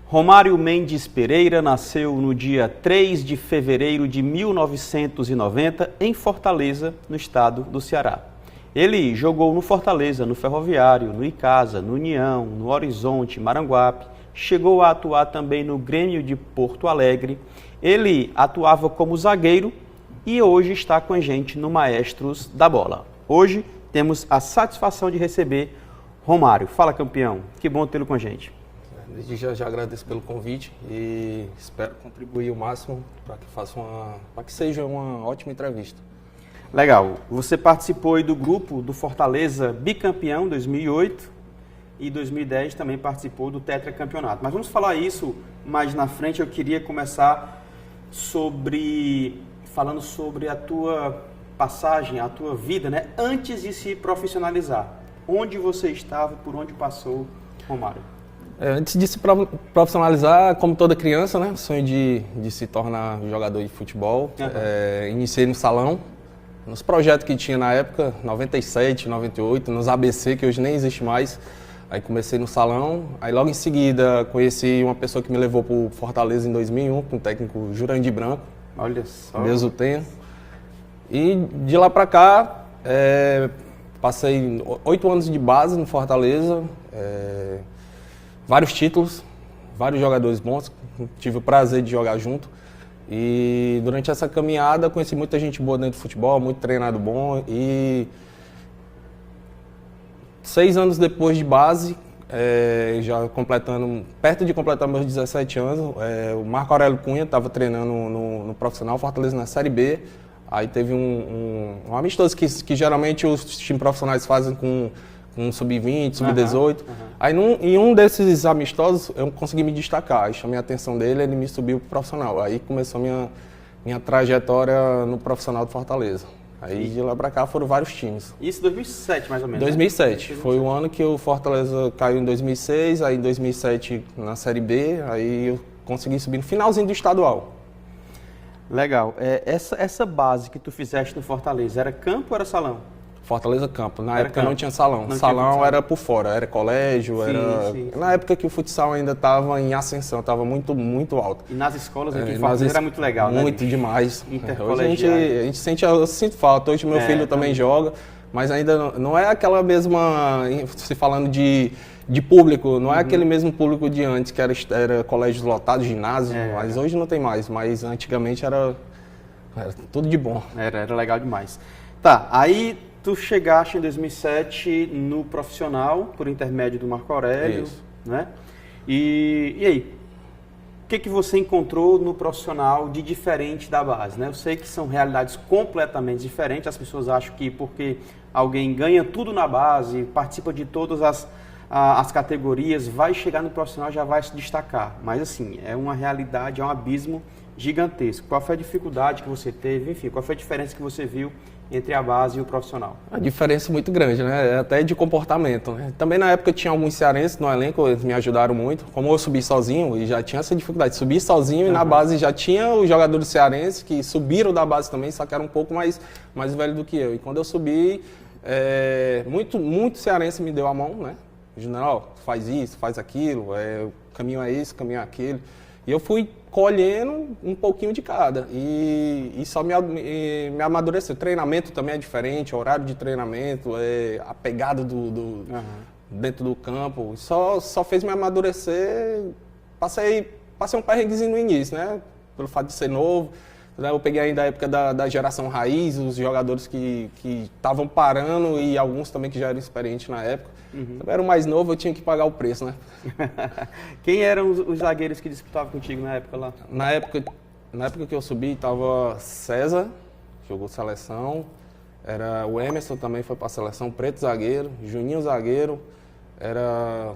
Romário Mendes Pereira nasceu no dia 3 de fevereiro de 1990 em Fortaleza, no estado do Ceará. Ele jogou no Fortaleza, no Ferroviário, no Icasa, no União, no Horizonte, Maranguape. Chegou a atuar também no Grêmio de Porto Alegre. Ele atuava como zagueiro e hoje está com a gente no Maestros da Bola. Hoje temos a satisfação de receber Romário. Fala, campeão. Que bom tê-lo com a gente. Desde já agradeço pelo convite e espero contribuir o máximo para que seja uma ótima entrevista. Legal. Você participou aí do grupo do Fortaleza bicampeão 2008 e 2010 também participou do tetracampeonato. Mas vamos falar isso mais na frente. Eu queria começar falando sobre a tua passagem, a tua vida, né? Antes de se profissionalizar. Onde você estava, por onde passou, Romário? Antes de se profissionalizar, como toda criança, né, sonho de se tornar jogador de futebol. Iniciei no salão, nos projetos que tinha na época, 97, 98, nos ABC, que hoje nem existe mais. Aí comecei no salão, aí logo em seguida conheci uma pessoa que me levou para o Fortaleza em 2001, com o técnico Jurandir Branco. Olha só. Deus o tenha. E de lá para cá, passei 8 anos de base no Fortaleza, vários títulos, vários jogadores bons, tive o prazer de jogar junto. E durante essa caminhada conheci muita gente boa dentro do futebol, muito treinado bom. E 6 anos depois de base, já perto de completar meus 17 anos, o Marco Aurélio Cunha estava treinando no profissional Fortaleza na Série B. Aí teve um amistoso que geralmente os times profissionais fazem com sub-20, sub-18. Aí em um desses amistosos eu consegui me destacar. Aí chamei a atenção dele, ele me subiu pro profissional. Aí começou minha trajetória no profissional do Fortaleza. Aí de lá pra cá foram vários times. Isso em 2007, mais ou menos? 2007. Né? Foi o ano que o Fortaleza caiu em 2006, aí em 2007 na Série B, aí eu consegui subir no finalzinho do estadual. Legal. Essa base que tu fizeste no Fortaleza, era campo ou era salão? Fortaleza Campo. Na época não tinha salão. Salão era por fora, era colégio, sim. Na época que o futsal ainda estava em ascensão, estava muito, muito alto. E nas escolas aqui em Fortaleza era muito legal, né? Muito demais. Hoje a gente eu sinto falta. Hoje meu filho também joga, mas ainda não é aquela mesma, se falando de público, não é aquele mesmo público de antes, que era colégios lotados, ginásio, mas hoje não tem mais. Mas antigamente era tudo de bom. Era legal demais. Tá, aí tu chegaste em 2007 no profissional, por intermédio do Marco Aurélio, né? E aí, o que você encontrou no profissional de diferente da base, né? Eu sei que são realidades completamente diferentes, as pessoas acham que porque alguém ganha tudo na base, participa de todas as categorias, vai chegar no profissional, já vai se destacar. Mas assim, é uma realidade, é um abismo gigantesco. Qual foi a dificuldade que você teve? Enfim, qual foi a diferença que você viu entre a base e o profissional? A diferença é muito grande, né? Até de comportamento, né? Também na época tinha alguns cearenses no elenco, eles me ajudaram muito. Como eu subi sozinho, e já tinha essa dificuldade de subir sozinho, e na base já tinha os jogadores cearenses que subiram da base também, só que eram um pouco mais velho do que eu. E quando eu subi, muito cearense me deu a mão, né? General, faz isso, faz aquilo, o caminho é esse, o caminho é aquele. E eu fui colhendo um pouquinho de cada e só me amadureceu. O treinamento também é diferente, o horário de treinamento, a pegada dentro do campo. Só fez me amadurecer. Passei um perrenguezinho no início, né? Pelo fato de ser novo. Eu peguei ainda a época da geração raiz, os jogadores que estavam parando e alguns também que já eram experientes na época. Eu era o mais novo, eu tinha que pagar o preço, né? Quem eram os zagueiros que disputavam contigo na época lá? Na época que eu subi, estava César, jogou seleção. Era o Emerson também foi para a seleção, Preto zagueiro, Juninho zagueiro. Era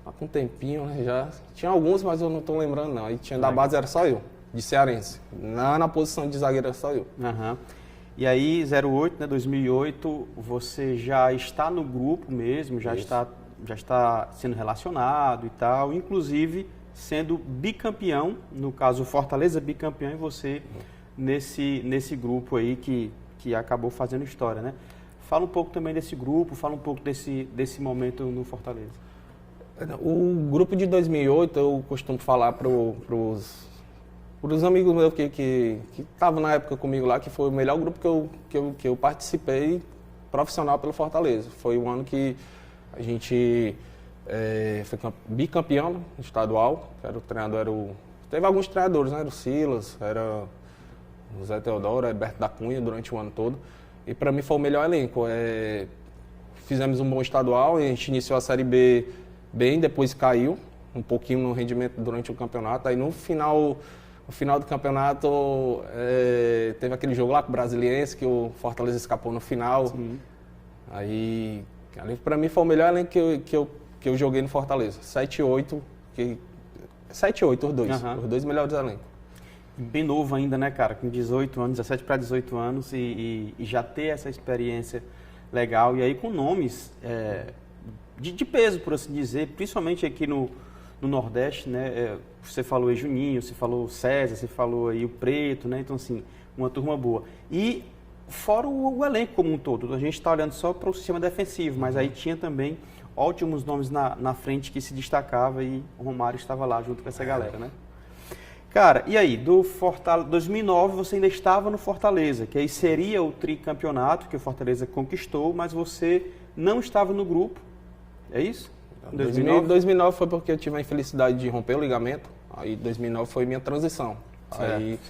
há um tempinho, né, já. Tinha alguns, mas eu não estou lembrando não. Aí tinha da base, era só eu, de cearense. Na posição de zagueiro era só eu. E aí, 08, né, 2008, você já está no grupo mesmo, já está sendo relacionado e tal, inclusive sendo bicampeão, no caso Fortaleza bicampeão, e você nesse grupo aí que acabou fazendo história, né? Fala um pouco também desse grupo, fala um pouco desse momento no Fortaleza. O grupo de 2008, eu costumo falar para os amigos meus que estavam na época comigo lá, que foi o melhor grupo que eu participei profissional pelo Fortaleza. Foi o ano que a gente foi bicampeão estadual, que era o treinador, teve alguns treinadores, né? Era o Silas, era o Zé Teodoro, Alberto da Cunha durante o ano todo. E para mim foi o melhor elenco. Fizemos um bom estadual, a gente iniciou a Série B bem, depois caiu um pouquinho no rendimento durante o campeonato. Aí no final do campeonato teve aquele jogo lá com o Brasiliense, que o Fortaleza escapou no final. Sim. Aí ali para mim foi o melhor elenco que eu joguei no Fortaleza. 7-8, 7-8 os dois. Os dois melhores elencos. Bem novo ainda, né, cara? Com 18 anos, 17 para 18 anos e já ter essa experiência legal. E aí com nomes de peso, por assim dizer, principalmente aqui no Nordeste, né? Você falou aí Juninho, você falou César, você falou aí o Preto, né? Então, assim, uma turma boa. E fora o elenco como um todo, a gente está olhando só para o sistema defensivo, mas aí tinha também ótimos nomes na frente que se destacava e o Romário estava lá junto com essa galera, né? Cara, e aí, 2009 você ainda estava no Fortaleza, que aí seria o tricampeonato que o Fortaleza conquistou, mas você não estava no grupo, é isso? 2009 foi porque eu tive a infelicidade de romper o ligamento, aí 2009 foi minha transição. Aí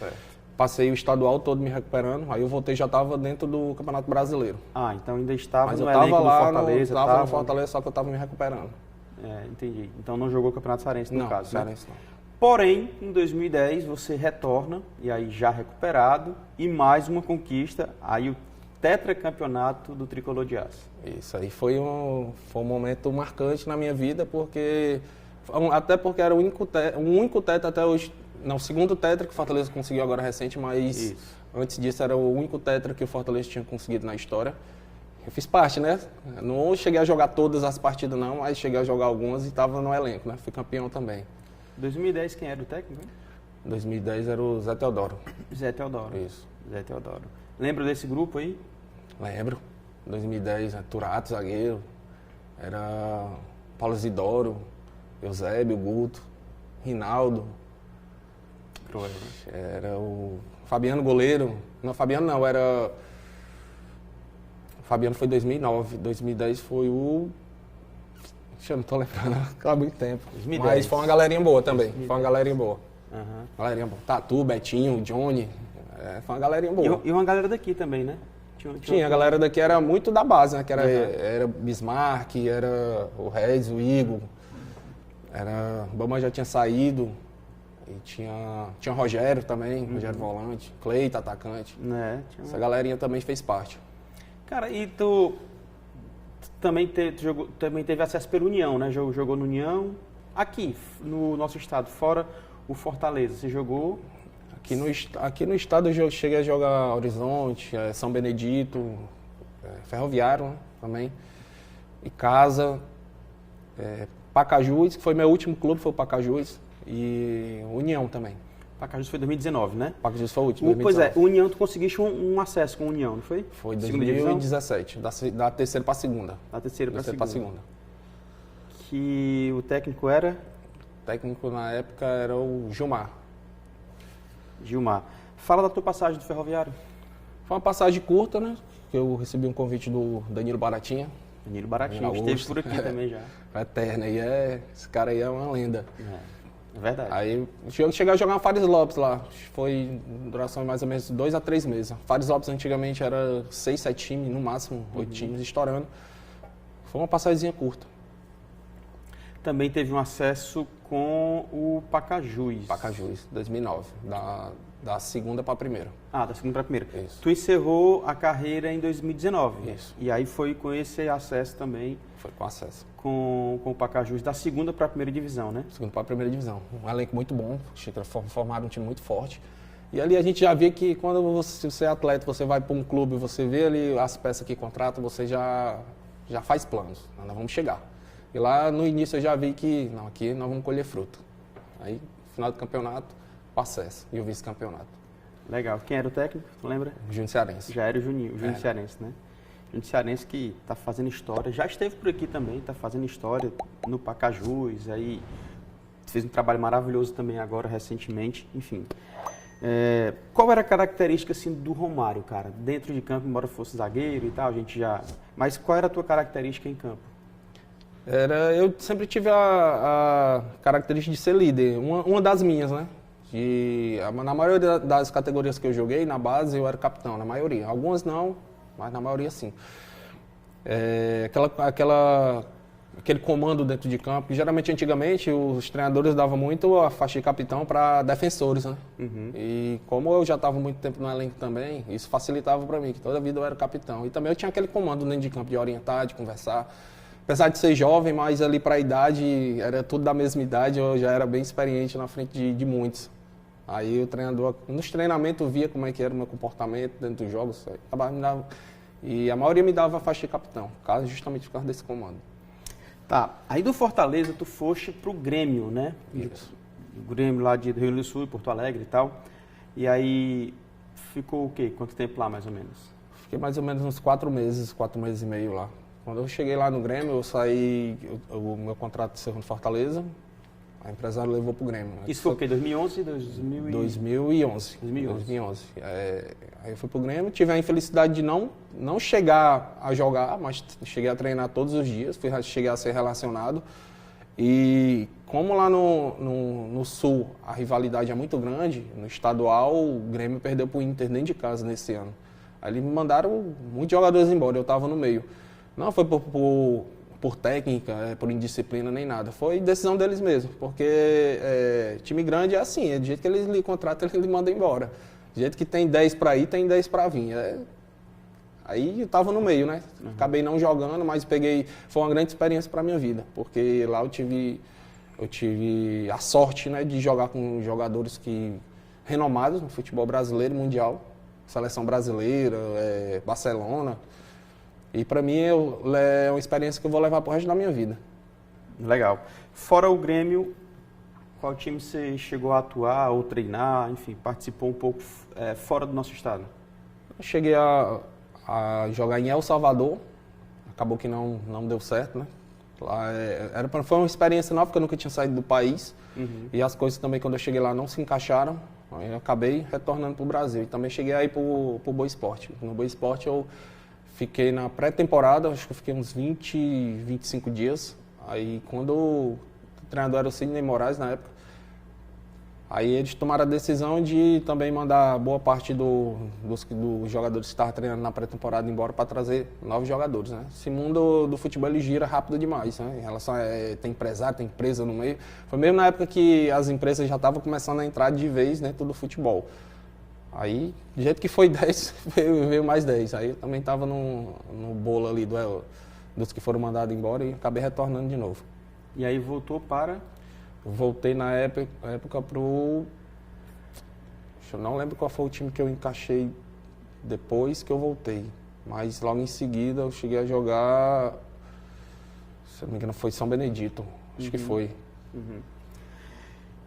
passei o estadual todo me recuperando, aí eu voltei, já estava dentro do Campeonato Brasileiro. Ah, então ainda estava mas no eu estava elenco lá do Fortaleza. Estava no Fortaleza, só que eu estava me recuperando. Entendi. Então não jogou o Campeonato Cearense no caso, né? Cearense não. Porém, em 2010 você retorna, e aí já recuperado, e mais uma conquista, aí o tetracampeonato do Tricolor de Aço. Isso aí foi um momento marcante na minha vida, até porque era o único tetra até hoje, não, o segundo tetra que o Fortaleza conseguiu agora recente, mas antes disso era o único tetra que o Fortaleza tinha conseguido na história. Eu fiz parte, né? Não cheguei a jogar todas as partidas não, mas cheguei a jogar algumas e estava no elenco, né? Fui campeão também. 2010 quem era o técnico? 2010 era o Zé Teodoro. Zé Teodoro. Isso. Zé Teodoro. Lembra desse grupo aí? Lembro. 2010, Turato, zagueiro. Era Paulo Isidoro, Eusébio, Guto, Rinaldo. Era o Fabiano, goleiro. Não, Fabiano não, era... Fabiano foi 2009. 2010 foi o... Eu não tô lembrando, há muito tempo. 2010. Mas foi uma galerinha boa também. 2010. Foi uma galerinha boa. Galerinha boa. Tatu, Betinho, Johnny. Foi uma galerinha boa. E uma galera daqui também, né? Tinha a galera daqui, era muito da base, né? Que era Bismarck, era o Reis, o Igor. O Bama já tinha saído. E tinha Rogério também, Rogério volante. Cleito, atacante. Essa galerinha também fez parte. Cara, e tu também teve acesso pela União, né? Jogou no União. Aqui, no nosso estado, fora o Fortaleza, você jogou? Aqui no estado eu cheguei a jogar Horizonte, São Benedito, Ferroviário, né, também. E Casa, Pacajus, que foi meu último clube, foi o Pacajus. E União também. Pacajus foi 2019, né? Pacajus foi o último, 2019. Pois é, União, tu conseguiste um acesso com a União, não foi? Foi 2017, da terceira para a segunda. Da terceira para a segunda. Que o técnico era? O técnico na época era o Gilmar. Fala da tua passagem do Ferroviário. Foi uma passagem curta, né? Que eu recebi um convite do Danilo Baratinha. Danilo Baratinha, que esteve por aqui também já. Eterno, esse cara aí é uma lenda. É verdade. Aí eu cheguei a jogar na Fares Lopes lá. Foi duração de mais ou menos 2 a 3 meses. Fares Lopes antigamente era 6, 7 times, no máximo 8 times estourando. Foi uma passagemzinha curta. Também teve um acesso com o Pacajus. 2009. Da segunda para a primeira. Da segunda para a primeira. Isso. Tu encerrou a carreira em 2019. Isso. E aí foi com esse acesso também. Foi com acesso. Com o Pacajus da segunda para a primeira divisão, né? Segunda para a primeira divisão. Um elenco muito bom. Formaram um time muito forte. E ali a gente já vê que quando você é atleta, você vai para um clube, você vê ali as peças que contratam, você já faz planos. Nós vamos chegar. E lá no início eu já vi que, aqui nós vamos colher fruto. Aí, final do campeonato, o acesso e o vice-campeonato. Legal. Quem era o técnico, tu lembra? Júnior Cearense. Já era o Júnior Cearense, né? Gente cearense que está fazendo história, já esteve por aqui também, está fazendo história no Pacajus, aí fez um trabalho maravilhoso também agora, recentemente, enfim. Qual era a característica assim, do Romário, cara? Dentro de campo, embora fosse zagueiro e tal, a gente já... Mas qual era a tua característica em campo? Eu sempre tive a característica de ser líder, uma das minhas, né? Na maioria das categorias que eu joguei, na base eu era capitão, na maioria. Algumas não, mas na maioria sim. Aquele comando dentro de campo, que geralmente antigamente os treinadores davam muito a faixa de capitão para defensores, né? Uhum. E como eu já estava muito tempo no elenco também, isso facilitava para mim, que toda a vida eu era capitão. E também eu tinha aquele comando dentro de campo de orientar, de conversar. Apesar de ser jovem, mas ali para a idade, era tudo da mesma idade, eu já era bem experiente na frente de muitos. Aí o treinador, nos treinamentos, via como é que era o meu comportamento dentro dos jogos, e a maioria me dava a faixa de capitão, justamente por causa desse comando. Tá, aí do Fortaleza tu foste pro Grêmio, né? Isso. O Grêmio lá do Rio Grande do Sul, Porto Alegre e tal. E aí ficou o quê? Quanto tempo lá, mais ou menos? Fiquei mais ou menos uns 4 meses e meio lá. Quando eu cheguei lá no Grêmio, eu saí, o meu contrato encerrou no Fortaleza, a empresária levou pro Grêmio. Isso foi o quê? 2011? 2011. 2011. Aí eu fui pro Grêmio, tive a infelicidade de não chegar a jogar, mas cheguei a treinar todos os dias, cheguei a ser relacionado. E como lá no Sul a rivalidade é muito grande, no estadual o Grêmio perdeu pro Inter dentro de casa nesse ano. Aí eles me mandaram muitos jogadores embora, eu estava no meio. Não foi por técnica, por indisciplina, nem nada. Foi decisão deles mesmo, porque time grande é assim, do jeito que eles lhe contratam, eles lhe mandam embora. Do jeito que tem 10 para ir, tem 10 para vir. Aí eu estava no meio, né? Uhum. Acabei não jogando, mas foi uma grande experiência para a minha vida, porque lá eu tive a sorte, né, de jogar com jogadores renomados no futebol brasileiro e mundial, seleção brasileira, Barcelona. E para mim é uma experiência que eu vou levar pro resto da minha vida. Legal. Fora o Grêmio, qual time você chegou a atuar ou treinar, enfim, participou um pouco fora do nosso estado? Eu cheguei a jogar em El Salvador, acabou que não deu certo, né? Lá foi uma experiência nova, porque eu nunca tinha saído do país. Uhum. E as coisas também, quando eu cheguei lá, não se encaixaram. Aí eu acabei retornando pro Brasil. E também cheguei aí pro Boa Esporte. No Boa Esporte eu fiquei na pré-temporada, acho que eu fiquei uns 20, 25 dias. Aí quando o treinador era o Sidney Moraes na época, aí eles tomaram a decisão de também mandar boa parte dos jogadores que estavam treinando na pré-temporada embora para trazer novos jogadores, né? Esse mundo do futebol ele gira rápido demais, né? Em relação tem empresário, tem empresa no meio. Foi mesmo na época que as empresas já estavam começando a entrar de vez dentro do futebol. Aí, do jeito que foi 10, veio mais 10. Aí eu também estava no bolo ali dos que foram mandados embora e acabei retornando de novo. E aí voltou para? Voltei na época pro... Eu não lembro qual foi o time que eu encaixei depois que eu voltei. Mas logo em seguida eu cheguei a jogar... Se não me engano foi São Benedito. Acho que foi. Uhum.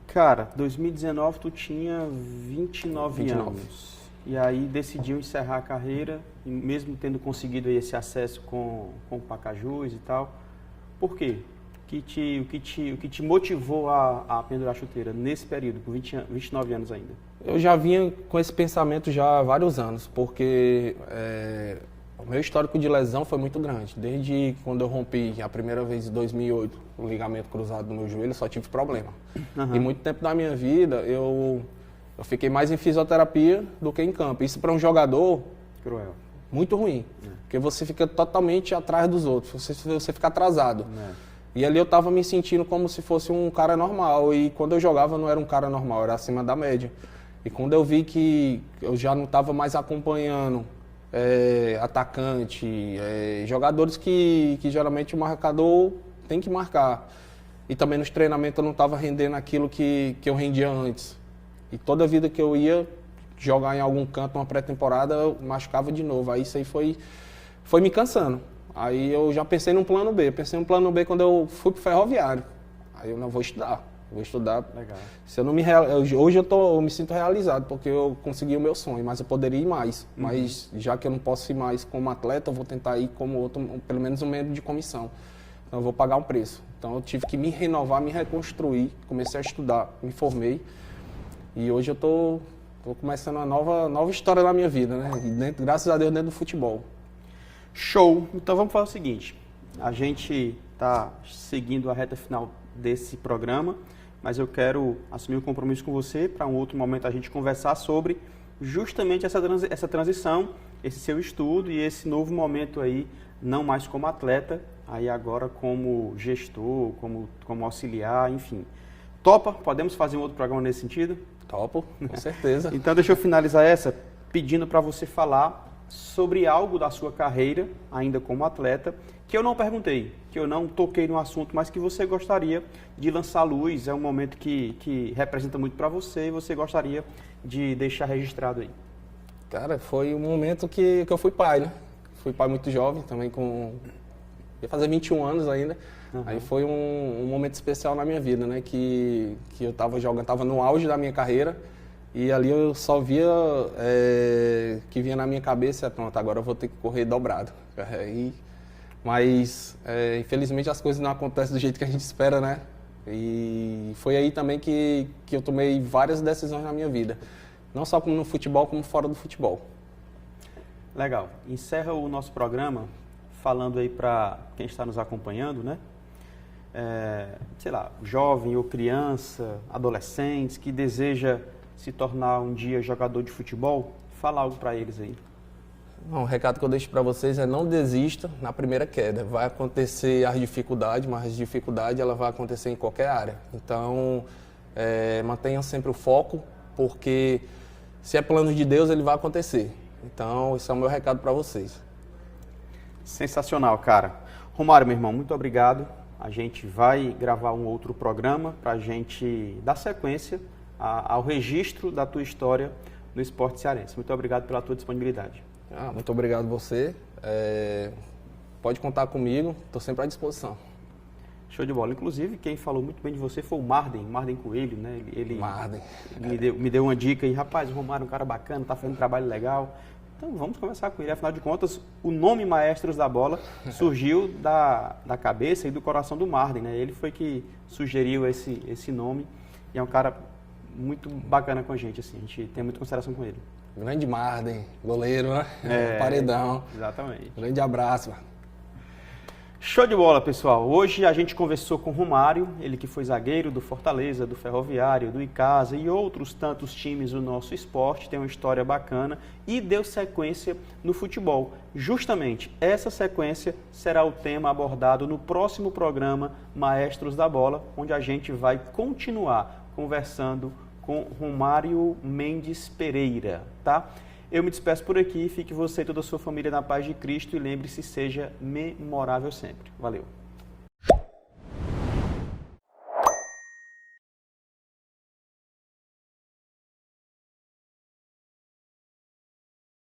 Cara, 2019 tu tinha 29 anos. E aí decidiu encerrar a carreira, mesmo tendo conseguido aí esse acesso com o Pacajus e tal. Por quê? O que te motivou a pendurar a chuteira nesse período, com 29 anos ainda? Eu já vinha com esse pensamento já há vários anos, porque o meu histórico de lesão foi muito grande. Desde quando eu rompi a primeira vez em 2008, o ligamento cruzado no meu joelho, só tive problema. Uhum. E muito tempo da minha vida, eu fiquei mais em fisioterapia do que em campo. Isso para um jogador, cruel, muito ruim, porque você fica totalmente atrás dos outros, você fica atrasado. E ali eu estava me sentindo como se fosse um cara normal, e quando eu jogava não era um cara normal, era acima da média. E quando eu vi que eu já não estava mais acompanhando atacante, jogadores que geralmente o marcador tem que marcar. E também nos treinamentos eu não estava rendendo aquilo que eu rendia antes. E toda vida que eu ia jogar em algum canto, uma pré-temporada, eu machucava de novo. Aí isso aí foi me cansando. Aí eu já pensei num plano B. Pensei num plano B quando eu fui pro Ferroviário. Aí eu não vou estudar. Vou estudar. Legal. Se eu não me hoje eu me sinto realizado, porque eu consegui o meu sonho, mas eu poderia ir mais. Mas já que eu não posso ir mais como atleta, eu vou tentar ir como outro, pelo menos um membro de comissão. Então eu vou pagar um preço. Então eu tive que me renovar, me reconstruir, comecei a estudar, me formei. E hoje eu tô começando uma nova história da minha vida, né? E graças a Deus dentro do futebol. Show! Então vamos fazer o seguinte, a gente está seguindo a reta final desse programa, mas eu quero assumir um compromisso com você para um outro momento a gente conversar sobre justamente essa transição, esse seu estudo e esse novo momento aí, não mais como atleta, aí agora como gestor, como auxiliar, enfim. Topa? Podemos fazer um outro programa nesse sentido? Topo, com certeza. Então deixa eu finalizar essa pedindo para você falar sobre algo da sua carreira, ainda como atleta, que eu não perguntei, que eu não toquei no assunto, mas que você gostaria de lançar luz, é um momento que representa muito para você e você gostaria de deixar registrado aí. Cara, foi um momento que eu fui pai, né? Fui pai muito jovem, também ia fazer 21 anos ainda. Aí foi um momento especial na minha vida, né? Que eu tava no auge da minha carreira e ali eu só via que vinha na minha cabeça, pronto, agora eu vou ter que correr dobrado. Mas infelizmente as coisas não acontecem do jeito que a gente espera, né? E foi aí também que eu tomei várias decisões na minha vida. Não só como no futebol, como fora do futebol. Legal. Encerra o nosso programa falando aí para quem está nos acompanhando, né? Sei lá, jovem ou criança, adolescentes que deseja se tornar um dia jogador de futebol, fala algo para eles aí. Bom, o recado que eu deixo para vocês é não desista na primeira queda. Vai acontecer as dificuldades, mas a dificuldade ela vai acontecer em qualquer área. Então, mantenham sempre o foco, porque se é plano de Deus, ele vai acontecer. Então, esse é o meu recado para vocês. Sensacional, cara. Romário, meu irmão, muito obrigado. A gente vai gravar um outro programa para a gente dar sequência ao registro da tua história no esporte cearense. Muito obrigado pela tua disponibilidade. Muito obrigado você. Pode contar comigo, estou sempre à disposição. Show de bola. Inclusive, quem falou muito bem de você foi o Marden Coelho, né? Marden. Me deu uma dica aí, rapaz, o Romário é um cara bacana, tá fazendo um trabalho legal. Então vamos conversar com ele. Afinal de contas, o nome Maestros da Bola surgiu da cabeça e do coração do Marden, né? Ele foi que sugeriu esse nome e é um cara muito bacana com a gente, assim. A gente tem muita consideração com ele. Grande Marden, goleiro, né? Paredão. Exatamente. Grande abraço. Show de bola, pessoal. Hoje a gente conversou com o Romário, ele que foi zagueiro do Fortaleza, do Ferroviário, do Icasa e outros tantos times do nosso esporte, tem uma história bacana e deu sequência no futebol. Justamente essa sequência será o tema abordado no próximo programa Maestros da Bola, onde a gente vai continuar conversando com Romário Mendes Pereira, tá? Eu me despeço por aqui, fique você e toda a sua família na paz de Cristo e lembre-se, seja memorável sempre. Valeu!